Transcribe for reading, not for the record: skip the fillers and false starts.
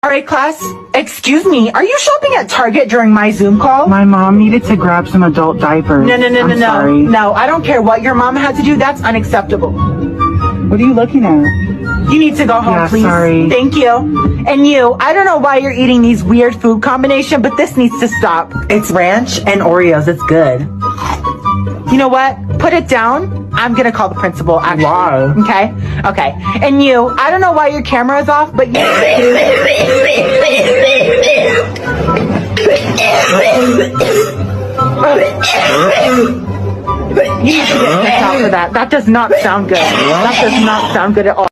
All right, class. Excuse me. Are you shopping at Target during my Zoom call? My mom needed to grab some adult diapers. No. Sorry. No, I don't care what your mom had to do. That's unacceptable. What are you looking at? You need to go home, Yeah, please. sorry. Thank you. And you, I don't know why you're eating these weird food combination, but this needs to stop. It's ranch and Oreos. It's good. You know what? Put it down. I'm gonna call the principal, actually. Why? Okay. And you, I don't know why your camera is off, but you... You need to get kicked out for that. That does not sound good. That does not sound good at all.